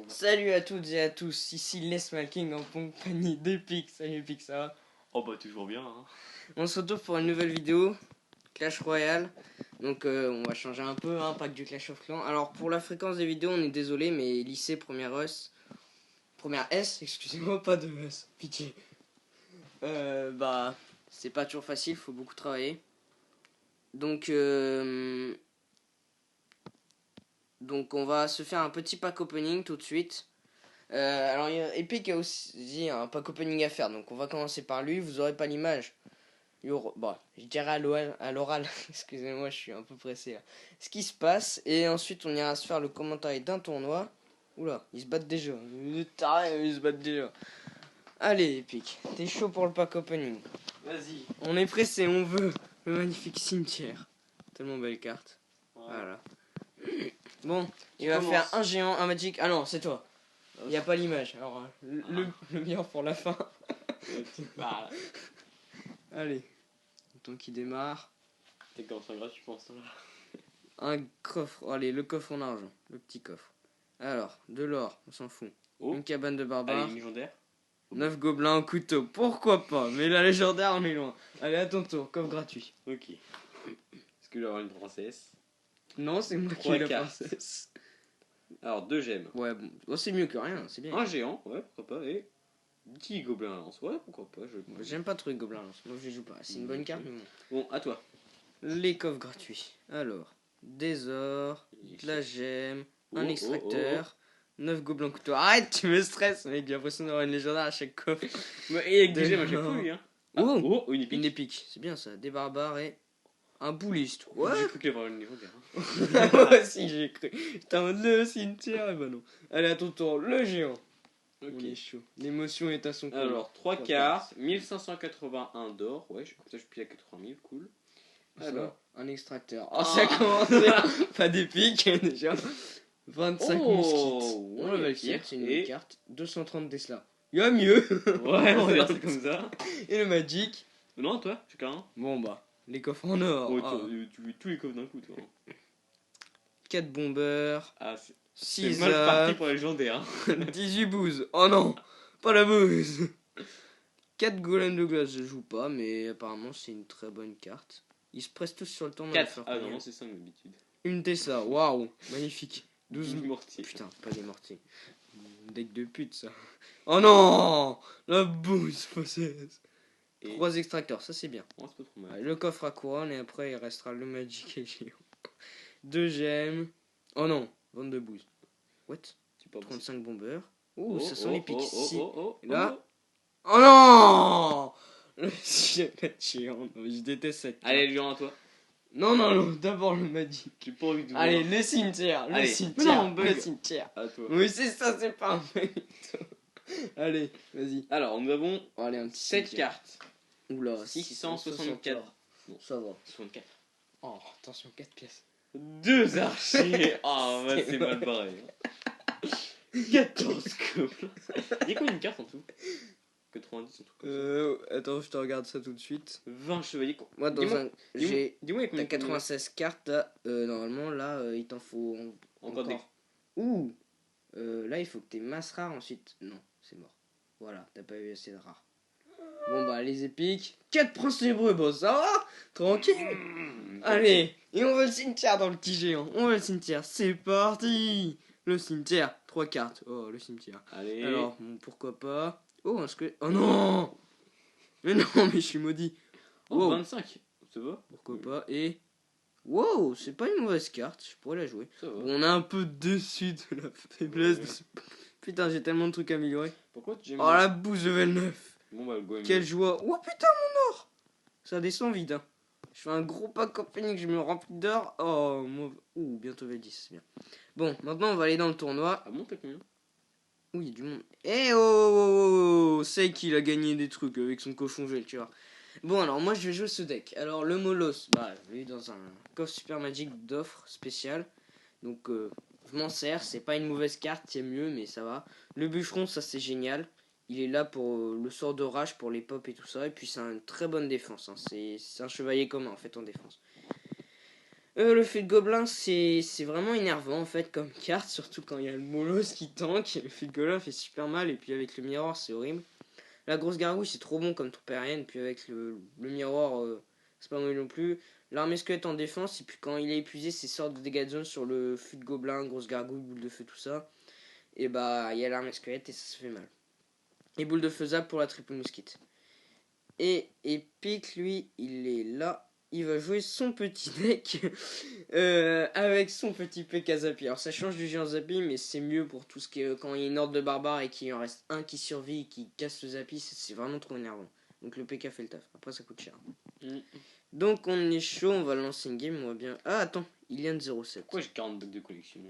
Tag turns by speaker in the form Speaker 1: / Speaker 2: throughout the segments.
Speaker 1: Salut à toutes et à tous, ici Les Smalking en compagnie d'Epic. Salut Epic, ça va?
Speaker 2: Oh bah toujours bien hein.
Speaker 1: On se retrouve pour une nouvelle vidéo, Clash Royale. Donc on va changer un peu, pas que du Clash of Clans. Alors pour la fréquence des vidéos, on est désolé, mais lycée, première S, excusez-moi, pas de S, pitié. Bah, c'est pas toujours facile, faut beaucoup travailler. Donc on va se faire un petit pack opening tout de suite. Alors Epic a aussi un pack opening à faire, donc on va commencer par lui. Vous aurez pas l'image. Bon, je dirais à l'oral, excusez-moi, je suis un peu pressé là. Ce qui se passe, et ensuite on ira se faire le commentaire d'un tournoi. Oula, ils se battent déjà. Ils se battent déjà. Allez Epic, t'es chaud pour le pack opening?
Speaker 2: Vas-y.
Speaker 1: On est pressé, on veut le magnifique cimetière. Tellement belle carte. Voilà. Bon, il va faire un géant, un magic. Ah non, c'est toi. Il n'y a pas l'image. Alors, le meilleur pour la fin.
Speaker 2: Bah,
Speaker 1: allez. Le temps qui démarre.
Speaker 2: t'es comme ça gratuit pour l'instant là.
Speaker 1: Un coffre. Allez, le coffre en argent. Le petit coffre. Alors, de l'or, on s'en fout. Une cabane de barbares.
Speaker 2: Allez, légendaire.
Speaker 1: 9 gobelins au couteau. Pourquoi pas? Mais la légendaire, on est loin. Allez, à ton tour. Coffre gratuit.
Speaker 2: Ok. Est-ce que je vais avoir une princesse?
Speaker 1: Non, c'est moi qui ai la princesse.
Speaker 2: Alors, 2 gemmes.
Speaker 1: Ouais, bon. Oh, c'est mieux que rien, c'est bien.
Speaker 2: Un géant, ouais, pourquoi pas. Et 10 gobelins à lance, ouais, pourquoi pas.
Speaker 1: J'aime pas trop les gobelins, moi je les joue pas. C'est une bonne carte, mais
Speaker 2: bon. Bon, à toi.
Speaker 1: Les coffres gratuits. Alors, des ors, de la gemme, un extracteur, 9 gobelins couteau. Arrête, tu me stresses, mec, j'ai l'impression d'avoir une légendaire à chaque coffre.
Speaker 2: Et avec des gemmes à chaque fois, lui, hein.
Speaker 1: Une épique. Une épique, c'est bien ça. Des barbares et un bouliste. Ouais.
Speaker 2: J'ai cru qu'il y avait une légendaire.
Speaker 1: Moi aussi, j'ai cru. J'étais en mode le cimetière, et bah non. Allez, à ton tour, le géant.
Speaker 2: Ok.
Speaker 1: On est chaud. L'émotion est à son comble.
Speaker 2: Alors, 3 cartes, 1581 d'or. Ouais, comme ça je pile à 80 000, cool.
Speaker 1: Alors, un extracteur. Oh, ça commence bien. Pas d'épique déjà. 25 muskeets.
Speaker 2: Ouais,
Speaker 1: c'est une carte. 230 Tesla. Il y a mieux.
Speaker 2: Ouais, on va dire ça comme ça.
Speaker 1: Et le Magic.
Speaker 2: Non, toi, chacun un.
Speaker 1: Bon bah, les coffres en or.
Speaker 2: Tu veux tous les coffres d'un coup, toi.
Speaker 1: 4 bombers.
Speaker 2: Ah,
Speaker 1: 6
Speaker 2: c'est mal parti pour les légendaires.
Speaker 1: 18 bouses. Oh non, pas la bouse. 4 golems de glace, je joue pas, mais apparemment c'est une très bonne carte. Ils se pressent tous sur le tournoi.
Speaker 2: 4. Ah non, c'est 5 d'habitude.
Speaker 1: Une Tesla, waouh, magnifique.
Speaker 2: 12 mortiers.
Speaker 1: Putain, pas des mortiers. Deck de pute ça. Oh non, la bouse possède. 3 extracteurs, ça c'est bien.
Speaker 2: Oh, c'est pas trop mal.
Speaker 1: Allez, le coffre à couronne et après il restera le Magic et le géant. 2 gemmes. Oh non, 22 bouses. What? 35 bombers. Oh, ça sent les piques. Là. Oh non! Le géant. Je déteste cette carte.
Speaker 2: Allez, le géant à toi.
Speaker 1: Non, d'abord le Magic.
Speaker 2: J'ai pas envie de voir.
Speaker 1: Allez, le cimetière. Le cimetière.
Speaker 2: À toi.
Speaker 1: Oui, c'est ça, c'est pas un bug. Allez, vas-y.
Speaker 2: Alors, nous avons
Speaker 1: allez, un petit
Speaker 2: 7 cartes.
Speaker 1: Oula,
Speaker 2: 664.
Speaker 1: Bon, ça va.
Speaker 2: 64.
Speaker 1: Oh, attention, 4 pièces.
Speaker 2: 2 archers. Ah, ouais, c'est mal pareil. 14 gobelins. Il y a combien de cartes en tout? 90 en tout.
Speaker 1: Attends, je te regarde ça tout de suite.
Speaker 2: 20 chevaliers.
Speaker 1: Moi, j'ai.
Speaker 2: Dis-moi,
Speaker 1: t'as 96 cartes. Normalement, là, il t'en faut encore. Ouh! Là, il faut que t'aies masse rare ensuite. Non, c'est mort. Voilà, t'as pas eu assez de rares. Bon, bah, les épiques. 4 princes ténébreux, bon, ça va? Tranquille. Allez, et on va le cimetière dans le petit géant. On va le cimetière. C'est parti! Le cimetière. 3 cartes. Oh, le cimetière.
Speaker 2: Allez.
Speaker 1: Alors, bon, pourquoi pas. Oh, un squelette. Oh non! Mais non, mais je suis maudit.
Speaker 2: Oh, 25. Ça va?
Speaker 1: Pourquoi pas. Et. Wow, c'est pas une mauvaise carte. Je pourrais la jouer.
Speaker 2: Ça va.
Speaker 1: Bon, on est un peu déçu de la faiblesse de ce. Putain, j'ai tellement de trucs à améliorer.
Speaker 2: Pourquoi tu
Speaker 1: Oh, la bouse level 9.
Speaker 2: Bon, bah, go.
Speaker 1: Quelle joie. Oh putain, mon or! Ça descend vite, hein. Je fais un gros pack opening, je me remplis d'or. Oh, ouh, bientôt V10, c'est bien. Bon, maintenant on va aller dans le tournoi.
Speaker 2: Ah bon, t'as combien?
Speaker 1: Oui, il y a du monde. Eh oh, c'est qu'il a gagné des trucs avec son cochon gel, tu vois. Bon, alors moi je vais jouer ce deck. Alors le Molos, bah, je l'ai eu dans un coffre Super Magic d'offre spéciale. Donc je m'en sers, c'est pas une mauvaise carte, il y a mieux, mais ça va. Le bûcheron, ça c'est génial. Il est là pour le sort de rage, pour les pop et tout ça. Et puis c'est une très bonne défense. Hein. C'est un chevalier commun en fait en défense. Le feu de gobelin, c'est vraiment énervant en fait comme carte, surtout quand il y a le Molos qui tank. Le feu de gobelin fait super mal, et puis avec le miroir, c'est horrible. La grosse gargouille, c'est trop bon comme troupe aérienne, puis avec le miroir, c'est pas mauvais non plus. L'armée squelette en défense, et puis quand il est épuisé, c'est sortes de dégâts de zone sur le feu de gobelin, grosse gargouille, boule de feu, tout ça. Et bah, il y a l'armée squelette et ça se fait mal. Et boule de feu zap pour la triple mousquite. Et Epic, lui, il est là. Il va jouer son petit deck avec son petit PK Zappy. Alors ça change du géant Zappy, mais c'est mieux pour tout ce qui est quand il y a une horde de barbares et qu'il en reste un qui survit et qui casse le Zappy, c'est vraiment trop énervant. Donc le PK fait le taf. Après ça coûte cher.
Speaker 2: Mm.
Speaker 1: Donc on est chaud, on va lancer une game, on va bien. Ah attends, il y a une 07.
Speaker 2: Pourquoi j'ai 40 bugs de collection?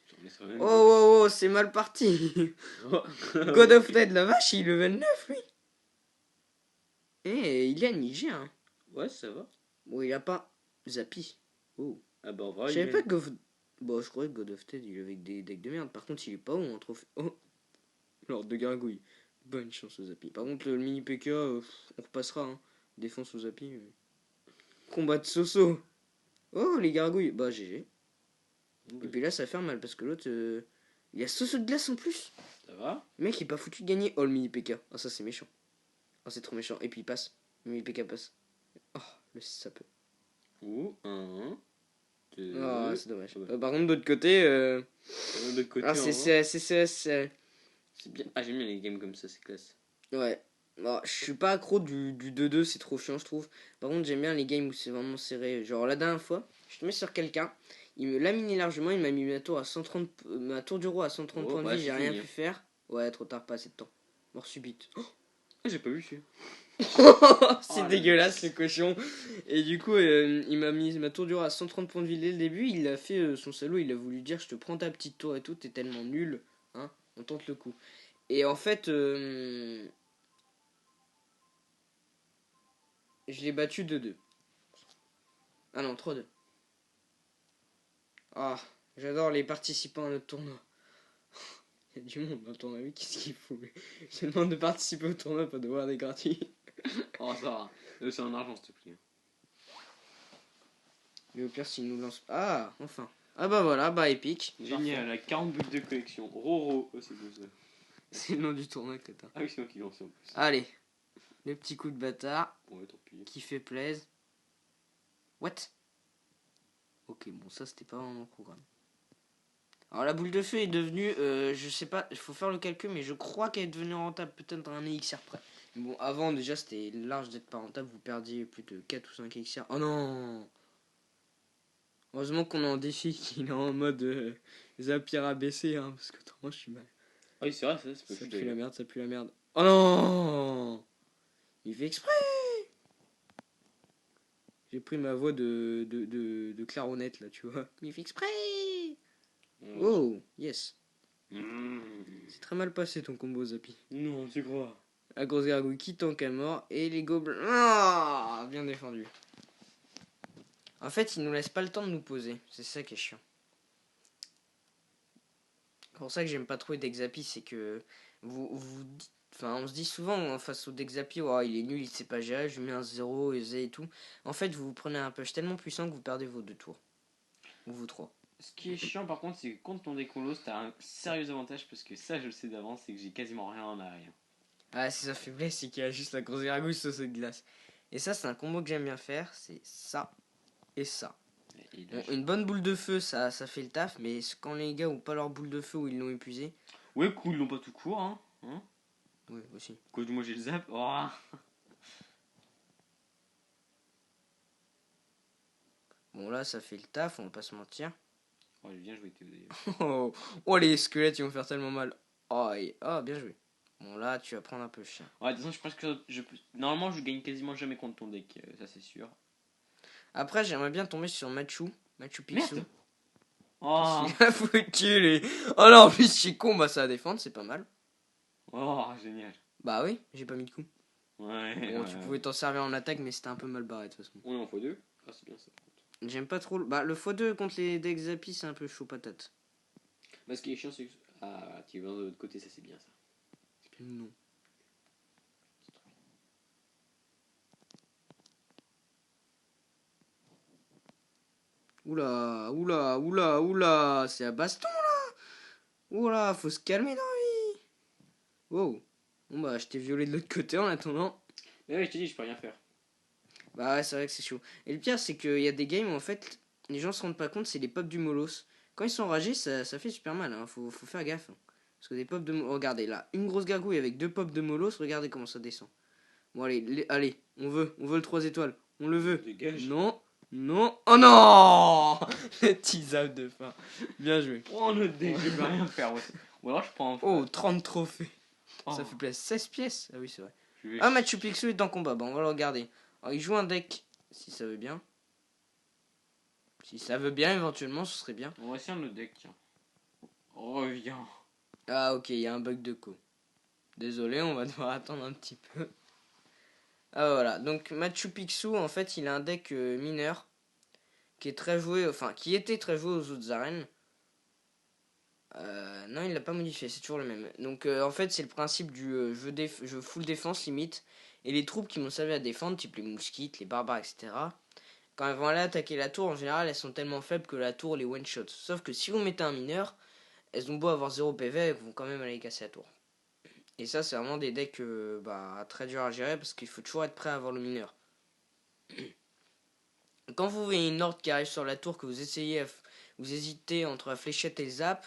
Speaker 2: J'en ai sur la même
Speaker 1: Oh
Speaker 2: box.
Speaker 1: oh oh, c'est mal parti. God of Dead, la vache, il est level 9 lui. Eh, il est Niger, hein.
Speaker 2: Ouais, ça va.
Speaker 1: Bon, il a pas Zappy. Oh.
Speaker 2: Ah bah, en
Speaker 1: Je
Speaker 2: vrai,
Speaker 1: savais pas que Bon, je croyais que God of Dead, il est avec des decks de merde. Par contre, il est pas haut en trophée. Oh, l'ordre de gargouille. Bonne chance aux Zappy. Par contre, le mini PK, on repassera. Hein. Défense aux Zappy. Combat de Soso. Oh, les gargouilles. Bah, GG. Et puis là, ça fait mal parce que l'autre, il y a Soso de glace en plus.
Speaker 2: Ça va.
Speaker 1: Le mec, il est pas foutu de gagner. Oh, le mini PK. Ah, ça, c'est méchant. Oh, c'est trop méchant. Et puis il passe. Le mini PK passe. Oh, le ça peut.
Speaker 2: Ouh, 1, 2.
Speaker 1: Ah, c'est dommage.
Speaker 2: Ah bah.
Speaker 1: Par contre, d'autre côté,
Speaker 2: De l'autre côté,
Speaker 1: ah,
Speaker 2: en vrai.
Speaker 1: c'est.
Speaker 2: C'est bien. Ah, j'aime bien les games comme ça, c'est classe.
Speaker 1: Ouais. Bon, je suis pas accro du 2-2, c'est trop chiant, je trouve. Par contre, j'aime bien les games où c'est vraiment serré. Genre, la dernière fois, je tombais sur quelqu'un, il me l'a miné largement, il m'a mis ma tour à 130, ma tour du roi à 130
Speaker 2: Oh,
Speaker 1: points de
Speaker 2: bah,
Speaker 1: vie,
Speaker 2: c'est
Speaker 1: j'ai rien
Speaker 2: fini,
Speaker 1: pu
Speaker 2: hein.
Speaker 1: faire. Ouais, trop tard, pas assez de temps. Mort subite.
Speaker 2: Ah, j'ai pas vu celui.
Speaker 1: C'est
Speaker 2: Oh,
Speaker 1: dégueulasse le cochon. Et du coup, il m'a mis ma tour du roi à 130 points de vie dès le début. Il a fait son salaud, il a voulu dire je te prends ta petite tour et tout, t'es tellement nul. Hein, on tente le coup. Et en fait, je l'ai battu 2-2. Ah non, 3-2. Ah, j'adore les participants à notre tournoi. Il y a du monde dans le tournoi, oui, qu'est-ce qu'il faut? Je demande de participer au tournoi, pas de voir des gratuits.
Speaker 2: Oh, ça va. C'est en argent, s'il te plaît.
Speaker 1: Mais au pire, s'il nous lance. Ah, enfin. Ah bah voilà, bah épique.
Speaker 2: Génial, à 40 buts de collection. Roro. Oh, c'est beau ça.
Speaker 1: C'est le nom du tournoi, Clétin.
Speaker 2: Ah oui, c'est moi qui l'ai lancé en plus.
Speaker 1: Allez, le petit coup de bâtard
Speaker 2: Ouais, tant pis.
Speaker 1: qui fait plaise. What? Ok, bon, ça c'était pas vraiment mon programme. Alors la boule de feu est devenue, je sais pas, il faut faire le calcul, mais je crois qu'elle est devenue rentable peut-être à un EXR près. Mais bon, avant déjà c'était large d'être pas rentable, vous perdiez plus de 4 ou 5 EXR. Oh non! Heureusement qu'on est en défi, qu'il est en mode Zapier ABC, hein, parce que autrement je suis mal.
Speaker 2: Ah oui, c'est vrai, ça peut
Speaker 1: Ça
Speaker 2: plus
Speaker 1: pue la
Speaker 2: d'ailleurs.
Speaker 1: merde, ça pue la merde. Oh non! Il fait exprès! J'ai pris ma voix de clarinette là, tu vois. Il fait exprès! Oh, yes. C'est très mal passé ton combo, Zappy.
Speaker 2: Non, tu crois.
Speaker 1: La grosse gargouille qui tank à mort et les gobelins. Ah, bien défendu. En fait, ils nous laissent pas le temps de nous poser. C'est ça qui est chiant. C'est pour ça que j'aime pas trop les decks Zappy, c'est que enfin, on se dit souvent face au deck Zappy, oh, il est nul, il sait pas gérer, je lui mets un 0 et tout. En fait, vous prenez un push tellement puissant que vous perdez vos 2 tours. Ou vos 3.
Speaker 2: Ce qui est chiant par contre, c'est que contre ton décolos, t'as un sérieux avantage parce que ça, je le sais d'avance, c'est que j'ai quasiment rien en arrière.
Speaker 1: Ah, c'est sa faiblesse, c'est qu'il y a juste la grosse gargouille sauce de glace. Et ça, c'est un combo que j'aime bien faire, c'est ça et ça.
Speaker 2: Et
Speaker 1: Bon,
Speaker 2: là,
Speaker 1: une bonne boule de feu, ça fait le taf, mais quand les gars ont pas leur boule de feu ou ils l'ont épuisé.
Speaker 2: ouais, cool, ils l'ont pas tout court, hein.
Speaker 1: Oui, aussi.
Speaker 2: Cause moi j'ai le zap. Oh.
Speaker 1: Bon, là, ça fait le taf, on va pas se mentir.
Speaker 2: Oh, j'ai bien joué Théo d'ailleurs.
Speaker 1: Oh, oh, les squelettes, ils vont faire tellement mal. Oh, bien joué. Bon, là, tu vas prendre un peu le chien.
Speaker 2: Ouais, de toute façon, je pense que normalement, je gagne quasiment jamais contre ton deck, ça c'est sûr.
Speaker 1: Après, j'aimerais bien tomber sur Machu Picchu.
Speaker 2: Merde. Oh.
Speaker 1: Il a foutu les. Oh non, en plus, je suis con, bah ça va défendre, c'est pas mal.
Speaker 2: Oh, génial.
Speaker 1: Bah oui, j'ai pas mis de coup.
Speaker 2: Ouais.
Speaker 1: Bon, tu pouvais t'en servir en attaque, mais c'était un peu mal barré de toute façon.
Speaker 2: On est en x2. Ah, c'est bien ça.
Speaker 1: J'aime pas trop. Bah, le x2 contre les decks Zappy, c'est un peu chaud patate.
Speaker 2: Bah, ce qui est chiant, c'est que. Ah, tu vas de l'autre côté, ça c'est bien ça.
Speaker 1: Non. Oula, oula, oula, oula. C'est à baston là. Oula, faut se calmer dans la vie. Wow. Bon bah, je t'ai violé de l'autre côté en attendant.
Speaker 2: Mais ouais, je t'ai dit, je peux rien faire.
Speaker 1: Bah ouais, c'est vrai que c'est chaud. Et le pire, c'est qu'il y a des games où en fait, les gens se rendent pas compte, c'est les pops du Molos. Quand ils sont enragés, ça fait super mal, hein. Faut faire gaffe, hein. Parce que des pops de... Regardez, là, une grosse gargouille avec deux pops de Molos, regardez comment ça descend. Bon, allez, on veut le 3 étoiles. On le veut.
Speaker 2: Dégage.
Speaker 1: Non, non, oh non. Le petit zap de fin. Bien joué.
Speaker 2: Oh, le dé, je peux rien faire. Ouais. Ou alors je prends un.
Speaker 1: Oh, 30 trophées.
Speaker 2: Oh,
Speaker 1: Ça fait plaisir. 16 pièces. Ah oui, c'est vrai.
Speaker 2: je vais-
Speaker 1: Ah, Machu Picchu est en combat. Bah, on va le regarder. Alors, il joue un deck, si ça veut bien. Si ça veut bien, éventuellement, ce serait bien.
Speaker 2: On va essayer un autre deck, tiens. Reviens.
Speaker 1: Ah, ok, il y a un bug de co. Désolé, on va devoir attendre un petit peu. Ah, voilà. Donc, Machu Picchu, en fait, il a un deck mineur qui est très joué, enfin, qui était très joué aux autres arènes. Non, il l'a pas modifié, c'est toujours le même. Donc, en fait, c'est le principe du jeu full défense limite. Et les troupes qui m'ont servi à défendre, type les mouskites, les barbares, etc. Quand elles vont aller attaquer la tour, en général, elles sont tellement faibles que la tour les one-shot. Sauf que si vous mettez un mineur, elles ont beau avoir 0 PV, elles vont quand même aller casser la tour. Et ça, c'est vraiment des decks très durs à gérer parce qu'il faut toujours être prêt à avoir le mineur. Quand vous voyez une horde qui arrive sur la tour, que vous vous hésitez entre la fléchette et le zap,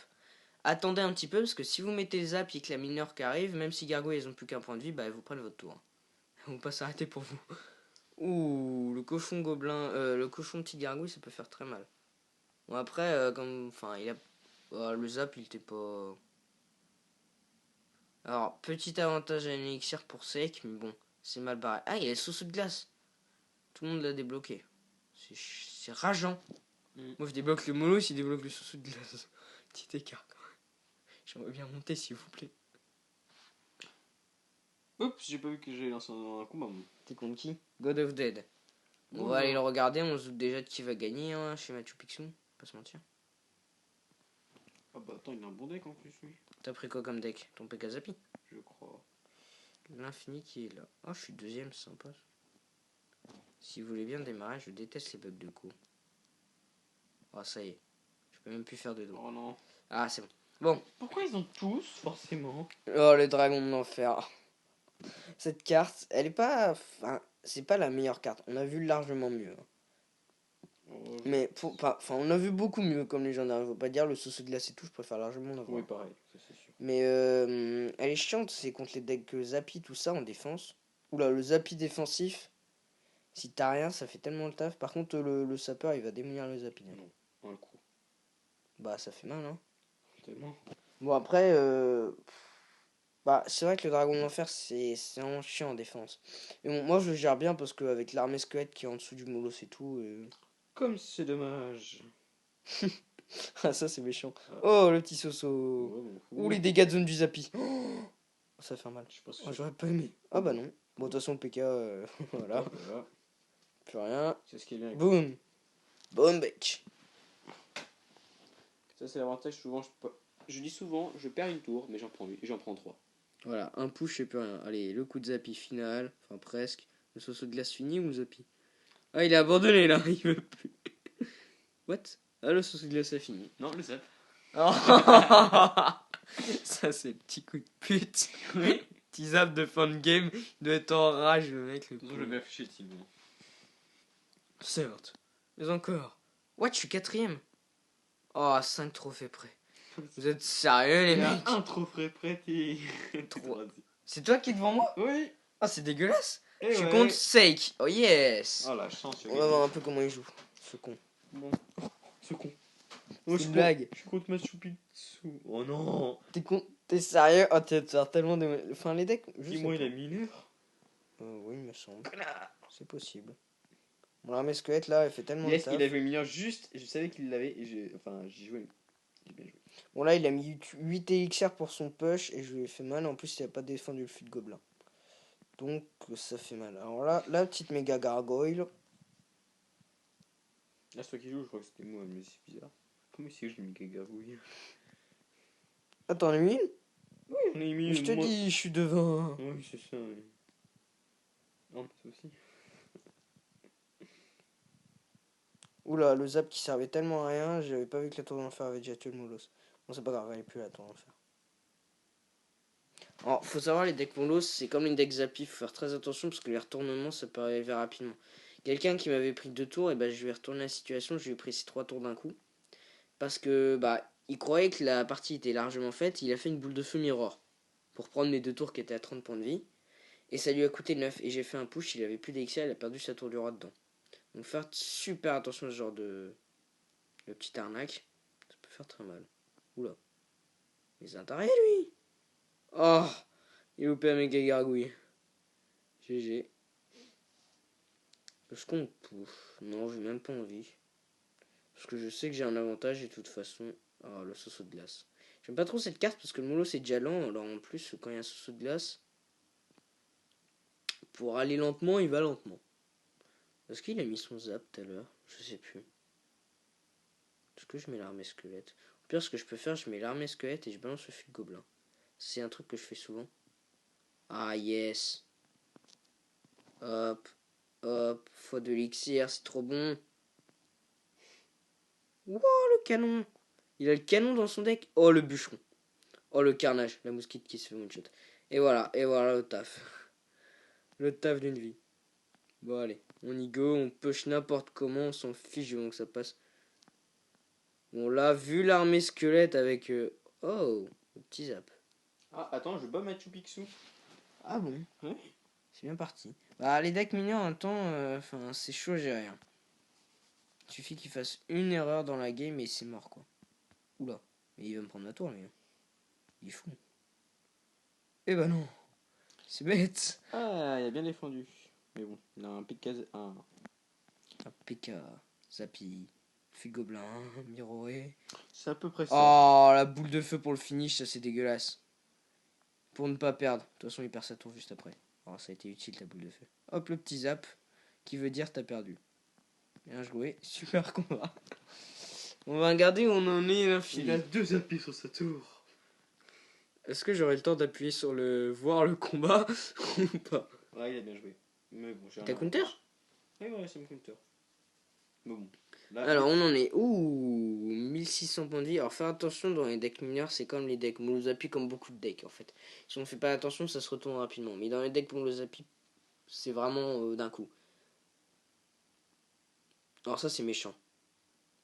Speaker 1: attendez un petit peu parce que si vous mettez le zap et que la mineure qui arrive, même si gargouilles elles ont plus qu'un point de vie, bah elles vous prennent votre tour. Elles vont pas s'arrêter pour vous. Ouh, le cochon gobelin, le cochon petit gargouille, ça peut faire très mal. Bon après, le zap il était pas. Alors petit avantage à l'élixir pour sec, mais bon, c'est mal barré. Ah, il y a le sous de glace. Tout le monde l'a débloqué. C'est rageant. Moi je débloque le molos, il débloque le sous de glace. Petit écart quand même. J'aimerais bien monter s'il vous plaît.
Speaker 2: Oups, j'ai pas vu que j'allais lancer un combat. Moi.
Speaker 1: T'es contre qui? God of Dead. On
Speaker 2: Oh,
Speaker 1: va aller le regarder, on se doute déjà de qui va gagner hein, chez Machu Picchu. Pas se mentir.
Speaker 2: Ah bah attends, il a un bon deck en plus, lui.
Speaker 1: T'as pris quoi comme deck? Ton Pekazapi?
Speaker 2: Je crois.
Speaker 1: L'infini qui est là. Oh, je suis deuxième, c'est sympa. Si vous voulez bien démarrer, je déteste les bugs de coup. Oh, ça y est. Je peux même plus faire de dos.
Speaker 2: Oh non.
Speaker 1: Ah, c'est bon. Bon.
Speaker 2: Pourquoi ils ont tous, forcément?
Speaker 1: Oh, le dragon de l'enfer. Cette carte, elle est pas. Enfin, c'est pas la meilleure carte. On a vu largement mieux. Mais, on a vu beaucoup mieux comme légendaire. Je veux pas dire le saut de glace et tout, je préfère largement l'avoir.
Speaker 2: Oui, pareil, ça c'est sûr.
Speaker 1: Mais elle est chiante, c'est contre les decks Zappy, tout ça en défense. Oula, le Zappy défensif, si t'as rien, ça fait tellement le taf. Par contre, le sapeur, il va démolir le Zappy.
Speaker 2: Non, un coup.
Speaker 1: Bah, ça fait mal, hein.
Speaker 2: Tellement.
Speaker 1: Bon, après, c'est vrai que le dragon de l'enfer, c'est vraiment chiant en défense. Et bon, moi, je le gère bien parce qu'avec l'armée squelette qui est en dessous du molos et tout.
Speaker 2: Comme c'est dommage.
Speaker 1: Ah, ça, c'est méchant. Oh, le petit Soso.
Speaker 2: Ouais, bon,
Speaker 1: Ouh, les dégâts de zone du Zappy. Oh, ça fait mal.
Speaker 2: Je sais pas si
Speaker 1: Oh, j'aurais pas aimé. Ah, bah non. Bon, de toute façon, le PK, voilà.
Speaker 2: Voilà.
Speaker 1: Plus rien.
Speaker 2: C'est ce qui est bien.
Speaker 1: Boum. Boum, bitch.
Speaker 2: Ça, c'est l'avantage. Souvent, je dis souvent, je perds une tour, mais j'en prends 3.
Speaker 1: Voilà, un push et plus rien. Allez, le coup de Zappy final. Enfin, presque. Le Soso de glace fini ou Zappy? Ah, il est abandonné là. Il veut plus. What? Ah, le Soso de glace a fini.
Speaker 2: Non, le zap.
Speaker 1: Oh. Ça, c'est le petit coup de pute.
Speaker 2: Oui.
Speaker 1: Petit zap de fin de game. Il doit être en rage, le mec.
Speaker 2: Je vais afficher le signe.
Speaker 1: Certes. Mais encore. What, je suis quatrième. Oh, 5 trophées près. Vous êtes sérieux, les
Speaker 2: Il y a
Speaker 1: mecs?
Speaker 2: un trophée prêt et.
Speaker 1: Trois. C'est toi qui es devant moi?
Speaker 2: Oui.
Speaker 1: Ah, c'est dégueulasse.
Speaker 2: Et
Speaker 1: Je suis
Speaker 2: ouais.
Speaker 1: contre Sake. Oh yes.
Speaker 2: Oh la chance.
Speaker 1: On va voir un peu comment il joue. Ce con.
Speaker 2: Bon. Ce con.
Speaker 1: C'est une blague.
Speaker 2: Je suis contre Machu Picchu. Oh non.
Speaker 1: T'es sérieux? Oh, t'as tellement de. Enfin, les decks.
Speaker 2: Dis-moi, il a mineur.
Speaker 1: Oui, il me semble. C'est possible. Bon, l'armée squelette là, elle fait tellement de
Speaker 2: Yes,
Speaker 1: taf.
Speaker 2: il avait mineur juste. Je savais qu'il l'avait. Et j'y jouais. J'ai bien joué.
Speaker 1: Bon, là, il a mis 8 élixirs pour son push et je lui ai fait mal. En plus, il a pas défendu le fut de gobelin. Donc, ça fait mal. Alors là, la petite méga gargoyle.
Speaker 2: Là, c'est toi qui joues, je crois que c'était moi, mais c'est bizarre. Comment c'est que je l'ai mis gargouille?
Speaker 1: Attends, lui?
Speaker 2: Oui, on a mis.
Speaker 1: Je te dis, je suis devant.
Speaker 2: Oui, c'est ça. Oui. Non, mais ça aussi.
Speaker 1: Oula, le zap qui servait tellement à rien, j'avais pas vu que la tour d'enfer avait déjà tué le Moulos. Bon, c'est pas grave, elle est plus la tour d'enfer. Alors, faut savoir, les decks Moulos, c'est comme les decks Zappy, faut faire très attention parce que les retournements, ça peut arriver rapidement. Quelqu'un qui m'avait pris 2 tours, et ben je lui ai retourné la situation, je lui ai pris ces 3 tours d'un coup. Parce que, bah, il croyait que la partie était largement faite, il a fait une boule de feu mirror pour prendre mes 2 tours qui étaient à 30 points de vie. Et ça lui a coûté 9. Et j'ai fait un push, il avait plus d'élixir, il a perdu sa tour du roi dedans. Donc faire super attention à ce genre de petite arnaque. Ça peut faire très mal. Oula. Mais c'est un taré lui. Oh. Il a loupé un méga gargouille. GG. Est-ce qu'on pouf? Non, j'ai même pas envie. Parce que je sais que j'ai un avantage et de toute façon. Ah, le saut de glace. J'aime pas trop cette carte parce que le mollo c'est déjà lent. Alors en plus, quand il y a un saut de glace, pour aller lentement, il va lentement. Est-ce qu'il a mis son zap tout à l'heure? Je sais plus. Est-ce que je mets l'armée squelette? Au pire, ce que je peux faire, je mets l'armée squelette et je balance le fil gobelin. C'est un truc que je fais souvent. Ah yes. Hop. Hop. Fois de l'élixir, c'est trop bon. Wow, le canon. Il a le canon dans son deck. Oh, le bûcheron. Oh, le carnage. La mousquite qui se fait one shot. Et voilà le taf. Le taf d'une vie. Bon, allez. On y go. On push n'importe comment. On s'en fiche donc ça passe. Bon, là, vu l'armée squelette avec... Oh, le petit zap.
Speaker 2: Ah, attends, je bats Machu Picchu.
Speaker 1: Ah bon?
Speaker 2: Ouais.
Speaker 1: C'est bien parti. Bah, les decks mineurs, en même temps, enfin, c'est chaud, j'ai rien. Il suffit qu'il fasse une erreur dans la game et c'est mort, quoi. Oula. Mais il va me prendre ma tour, lui. Il est fou. Eh ben non. C'est bête.
Speaker 2: Ah, il a bien défendu. Mais bon, il a un PK. Un...
Speaker 1: Un PK, Zappy, Fui Gobelin, Miroé.
Speaker 2: C'est à peu près ça.
Speaker 1: Oh, la boule de feu pour le finish, ça c'est dégueulasse. Pour ne pas perdre. De toute façon, il perd sa tour juste après. Oh, ça a été utile ta boule de feu. Hop, le petit zap, qui veut dire t'as perdu. Bien joué, super combat. On va regarder où on en est l'infini.
Speaker 2: Il a 2 appuis sur sa tour.
Speaker 1: Est-ce que j'aurai le temps d'appuyer sur le voir le combat ou pas?
Speaker 2: Ouais, il a bien joué. Mais bon, j'ai
Speaker 1: T'as
Speaker 2: un
Speaker 1: counter?
Speaker 2: avantage. Ouais, c'est mon counter. Mais bon. Là,
Speaker 1: Alors on en est 1600 points de vie. Alors faire attention dans les decks mineurs, c'est comme les decks Molozapi, comme beaucoup de decks en fait. Si on fait pas attention, ça se retourne rapidement. Mais dans les decks Molozapi, c'est vraiment d'un coup. Alors ça c'est méchant.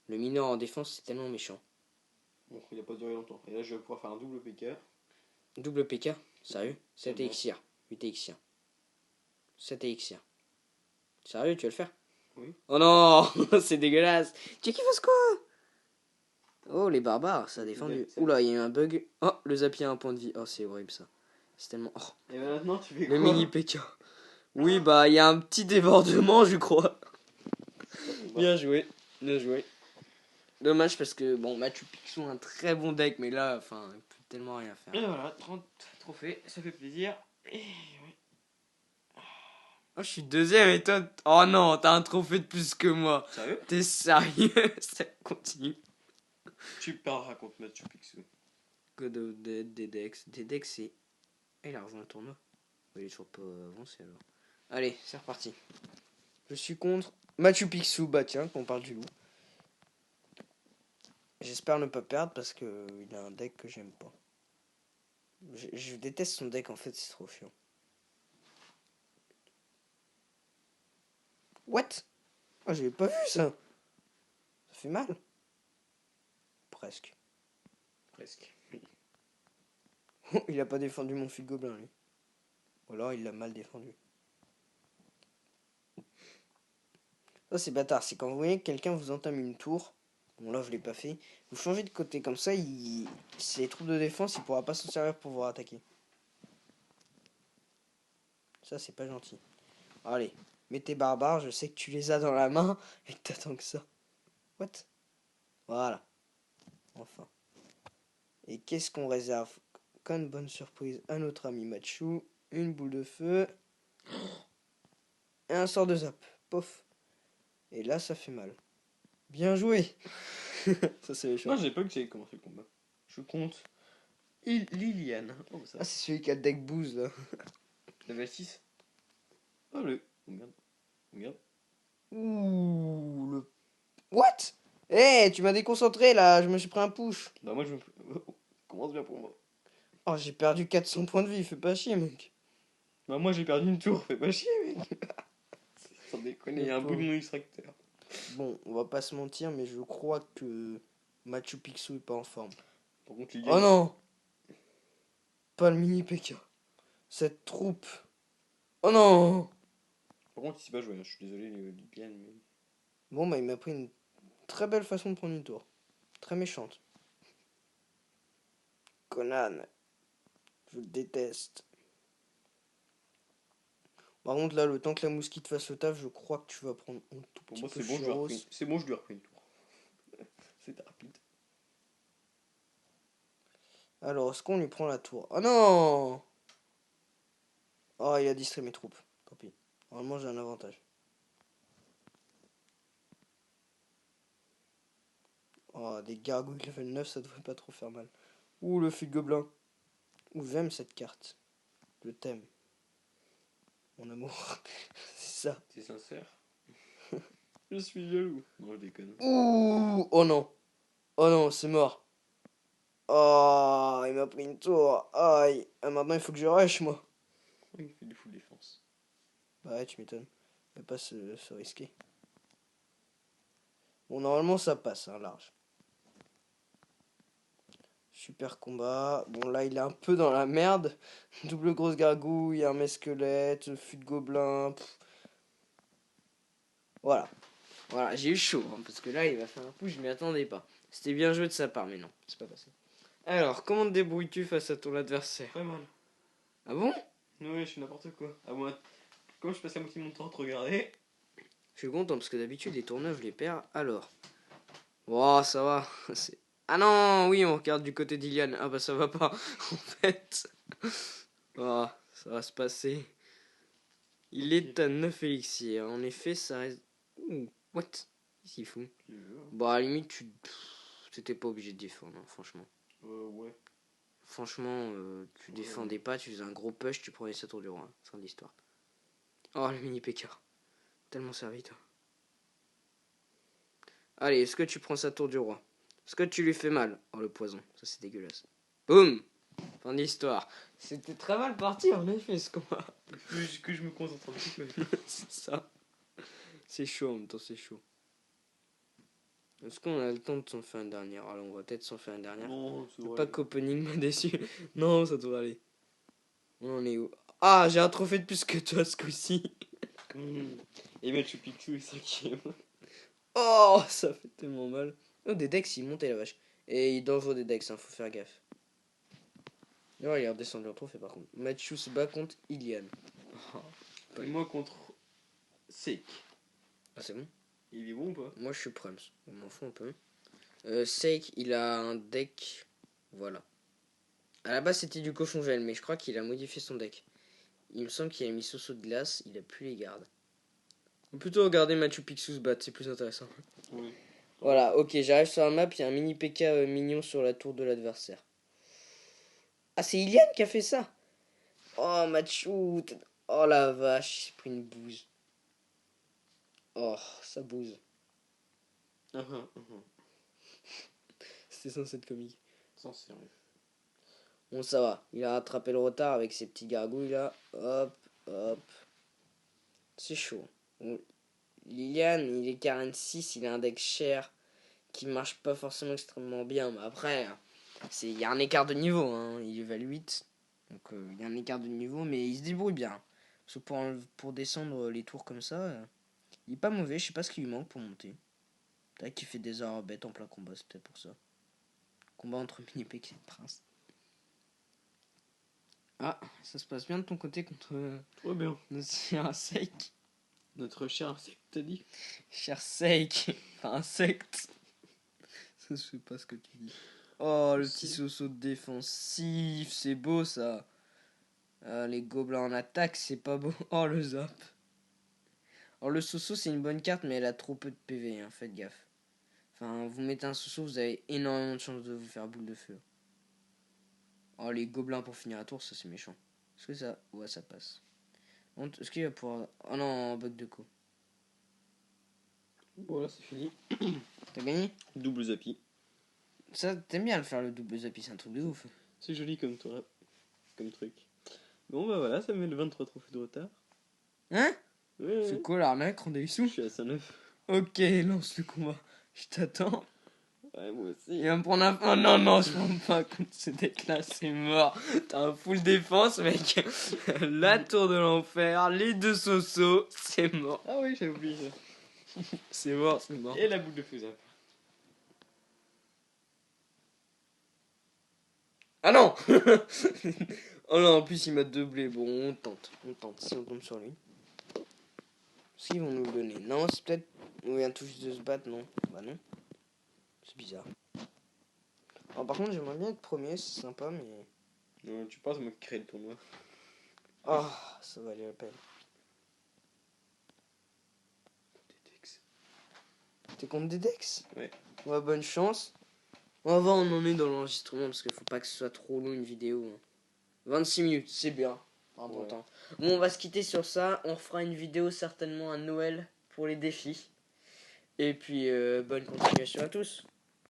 Speaker 1: Le mineur en défense c'est tellement méchant.
Speaker 2: bon, il a pas duré longtemps. Et là, je vais pouvoir faire un double PK.
Speaker 1: Double PK, sérieux? 7
Speaker 2: bon.
Speaker 1: élixir, 8 élixir. 7 élixir. Sérieux, tu vas le faire?
Speaker 2: Oui.
Speaker 1: Oh non, c'est dégueulasse. Tu veux qu'il fasse quoi? Oh les barbares, ça a défendu. Oula, il y a eu un bug. Oh, le Zappy a un point de vie. Oh, c'est horrible ça. C'est tellement... Oh,
Speaker 2: Et ben maintenant, tu fais
Speaker 1: le
Speaker 2: quoi?
Speaker 1: mini PK. Oui, bah, il y a un petit débordement, je crois. Bien joué, bien joué. Dommage parce que, bon, Machu Picchu a un très bon deck, mais là, enfin, il peut tellement rien faire.
Speaker 2: Et voilà, 30 trophées, ça fait plaisir. Et ouais.
Speaker 1: Oh, je suis deuxième et toi... Oh non, t'as un trophée de plus que moi.
Speaker 2: Sérieux?
Speaker 1: T'es sérieux? Ça continue.
Speaker 2: Tu perdras contre Machu Picchu.
Speaker 1: God of Dead, Dedex. Dedex, c'est... Ah, il a rejoint le tournoi. Il est toujours pas avancé alors. Allez, c'est reparti. Je suis contre Machu Picchu. Bah tiens, qu'on parle du loup. J'espère ne pas perdre parce que il a un deck que j'aime pas. Je déteste son deck en fait, c'est trop chiant. What? Oh, j'avais pas vu ça. Ça fait mal. Presque.
Speaker 2: Presque.
Speaker 1: Il a pas défendu mon fil gobelin lui. Ou alors il l'a mal défendu. Ça c'est bâtard, c'est quand vous voyez que quelqu'un vous entame une tour. Bon là je l'ai pas fait. Vous changez de côté comme ça, c'est les troupes de défense, il pourra pas s'en servir pour vous attaquer. Ça c'est pas gentil. Allez, mets tes barbares, je sais que tu les as dans la main et que t'attends que ça. What? Voilà. Enfin. Et qu'est-ce qu'on réserve comme bonne surprise à notre ami Machu? Une boule de feu. Et un sort de zap. Pof. Et là ça fait mal. Bien joué. Ça c'est méchant.
Speaker 2: Moi, j'ai pas que j'ai commencé le combat. Je compte. Liliane. Oh, bah ça.
Speaker 1: Ah c'est celui qui a deck boost là.
Speaker 2: Level 6. Allez. On regarde. On regarde.
Speaker 1: Ouh, le What? Eh, tu m'as déconcentré là, je me suis pris un push.
Speaker 2: Bah, moi, je me. Commence bien pour moi.
Speaker 1: Oh, j'ai perdu 400 points de vie, fais pas chier, mec.
Speaker 2: Bah, moi, j'ai perdu une tour, fais pas chier, mec. Sans déconner, il y
Speaker 1: Le
Speaker 2: a un bout de
Speaker 1: pauvre.
Speaker 2: mon extracteur.
Speaker 1: Bon, on va pas se mentir, mais je crois que Machu Picchu est pas en forme.
Speaker 2: Par contre,
Speaker 1: Oh
Speaker 2: Liliane.
Speaker 1: non! Pas le mini P.K. Cette troupe. Oh non!
Speaker 2: Par contre, il sait pas jouer, hein. Je suis désolé, Liliane, mais.
Speaker 1: Bon, bah, il m'a pris une très belle façon de prendre une tour. Très méchante. Conan, je le déteste. Par contre, là, le temps que la mousquite fasse le taf, je crois que tu vas prendre un tout
Speaker 2: Pour
Speaker 1: petit
Speaker 2: moi,
Speaker 1: peu
Speaker 2: c'est bon, je lui ai
Speaker 1: Chiros.
Speaker 2: repris. C'est bon, je lui ai repris une tour. C'était rapide.
Speaker 1: Alors, est-ce qu'on lui prend la tour? Oh non! Oh, il a distrait mes troupes. Tant pis. Normalement, j'ai un avantage. Oh, des gargouilles level 9, ça devrait pas trop faire mal. Ouh, le fût de gobelin. Ouh, j'aime cette carte. Je t'aime. Mon amour. C'est ça.
Speaker 2: C'est sincère. Je suis jaloux. Non, je déconne.
Speaker 1: Ouh! Oh non. Oh non, c'est mort. Oh, il m'a pris une tour. Aïe. Ah, maintenant, il faut que je rush, moi.
Speaker 2: Oh, il fait du full défense.
Speaker 1: Bah ouais, tu m'étonnes. Il va pas se risquer. Bon, normalement, ça passe, hein, large. Super combat. Bon, là, il est un peu dans la merde. Double grosse gargouille, armée squelette, fût de gobelin. Voilà. Voilà, j'ai eu chaud. Hein, parce que là, il va faire un coup, je m'y attendais pas. C'était bien joué de sa part, mais non, c'est pas passé. Alors, comment te débrouilles-tu face à ton adversaire?
Speaker 2: Très mal.
Speaker 1: Ah bon?
Speaker 2: Ouais, je suis n'importe quoi. À moi. Comme je passe la moitié de mon temps à te regarder.
Speaker 1: Je suis content parce que d'habitude, les tourneufs, je les perds. Alors. Oh, ça va. Ah non, oui, on regarde du côté d'Iliane. Ah bah ça va pas, en fait. Oh, ça va se passer. Il est à 9 élixirs. En effet, ça reste... Ouh, what? Qu'est-ce qu'il fout? Bah, à la limite, t'étais pas obligé de défendre, hein, franchement.
Speaker 2: Ouais.
Speaker 1: Franchement, tu défendais pas, tu faisais un gros push, tu prenais sa tour du roi. Hein. Fin de l'histoire. Oh, le mini PK. Tellement servi, toi. Allez, est-ce que tu prends sa tour du roi? Est-ce que tu lui fais mal? Oh, le poison. Ça, c'est dégueulasse. Boum! Fin d'histoire. C'était très mal parti, en effet, ce combat.
Speaker 2: Que je me concentre un petit peu.
Speaker 1: C'est ça. C'est chaud, en même temps, c'est chaud. Est-ce qu'on a le temps de s'en faire une dernière? Alors, on va peut-être s'en faire une dernière.
Speaker 2: Non, c'est
Speaker 1: Le
Speaker 2: vrai.
Speaker 1: pack opening m'a déçu. Non, ça devrait aller. On en est où? Ah, j'ai un trophée de plus que toi ce coup-ci.
Speaker 2: Et Machu Picchu est cinquième.
Speaker 1: Oh, ça fait tellement mal. Oh, des decks, ils montaient la vache. Et il est dangereux des decks, hein, faut faire gaffe. Oh, il est redescendu en trophée par contre. Mathieu se bat contre Ilian. Oh,
Speaker 2: Et moi contre Seik.
Speaker 1: ah, c'est bon?
Speaker 2: Il est bon ou pas?
Speaker 1: Moi, je suis Prums. On m'en fout un peu. Seik, il a un deck. Voilà. À la base, c'était du cochon gel, mais je crois qu'il a modifié son deck. Il me semble qu'il a mis Soso de glace, il a plus les gardes. On peut plutôt regarder Machu Picchu se battre, c'est plus intéressant.
Speaker 2: Oui.
Speaker 1: Voilà, ok, j'arrive sur la map, il y a un mini PK mignon sur la tour de l'adversaire. Ah, c'est Ilian qui a fait ça? Oh, Machu. Oh la vache, j'ai pris une bouse. Oh, ça bouse. C'était censé être comique.
Speaker 2: Sans sérieux.
Speaker 1: Bon, ça va. Il a rattrapé le retard avec ses petits gargouilles là. Hop, hop. C'est chaud. Bon, Lilian, il est 46, il a un deck cher qui marche pas forcément extrêmement bien. Mais après, il y a un écart de niveau. Hein. Il est level 8. Donc il y a un écart de niveau, mais il se débrouille bien. Parce que pour descendre les tours comme ça, il est pas mauvais. Je sais pas ce qui lui manque pour monter. Peut-être qu'il fait des erreurs bêtes en plein combat, c'est peut-être pour ça. Combat entre Minipek et Prince. Ah, ça se passe bien de ton côté contre
Speaker 2: Trop bien.
Speaker 1: notre cher Seik.
Speaker 2: Notre cher insecte, t'as dit?
Speaker 1: Cher Seik. Enfin, insecte. Ça se fait pas ce que tu dis. Oh, le petit Soso défensif. C'est beau ça. Ah, les gobelins en attaque, c'est pas beau. Oh, le zap. Alors, le Soso, c'est une bonne carte, mais elle a trop peu de PV. Hein, faites gaffe. Enfin, vous mettez un Soso, vous avez énormément de chances de vous faire boule de feu. Oh, les gobelins pour finir la tour, ça c'est méchant. Est-ce que ça. Ouais, ça passe. Est-ce qu'il va pouvoir. Oh non, bug de co.
Speaker 3: Voilà, c'est fini.
Speaker 1: T'as gagné?
Speaker 3: Double Zappy.
Speaker 1: Ça, t'aimes bien le faire le double zappy, c'est un truc de ouf.
Speaker 3: C'est joli comme toi. Comme truc. Bon bah voilà, ça me met le 23 trophées de retard.
Speaker 1: Hein?
Speaker 3: Ouais,
Speaker 1: C'est quoi l'arnaque? On a eu
Speaker 3: je
Speaker 1: sous?
Speaker 3: suis à 109.
Speaker 1: Ok, lance le combat. Je t'attends.
Speaker 3: Ouais, moi aussi.
Speaker 1: Il va me prendre un... Oh non, non, je prends pas contre ce deck-là, c'est mort. T'as un full défense, mec. La tour de l'enfer, les deux Soso, c'est mort.
Speaker 3: Ah oui, j'avais oublié ça.
Speaker 1: C'est mort, c'est mort.
Speaker 2: Et la boule de feu zap.
Speaker 1: Ah non. Oh non, en plus il m'a doublé. Bon, on tente, si on tombe sur lui. Est-ce qu'ils vont nous le donner? Non, c'est peut-être... On vient tout juste de se battre, non? Bah non. C'est bizarre. Alors, par contre, j'aimerais bien être premier, c'est sympa, mais...
Speaker 3: Non, tu penses moi qui crée le tournoi.
Speaker 1: Ah, ça valait la peine.
Speaker 3: Détex.
Speaker 1: T'es contre des Dex?
Speaker 3: Ouais.
Speaker 1: Ouais, bonne chance. On va voir où on en est dans l'enregistrement, parce qu'il faut pas que ce soit trop long une vidéo. 26 minutes, c'est bien. Un bon
Speaker 3: Ouais.
Speaker 1: temps. Bon, on va se quitter sur ça. On fera une vidéo certainement à Noël pour les défis. Et puis, bonne continuation à tous.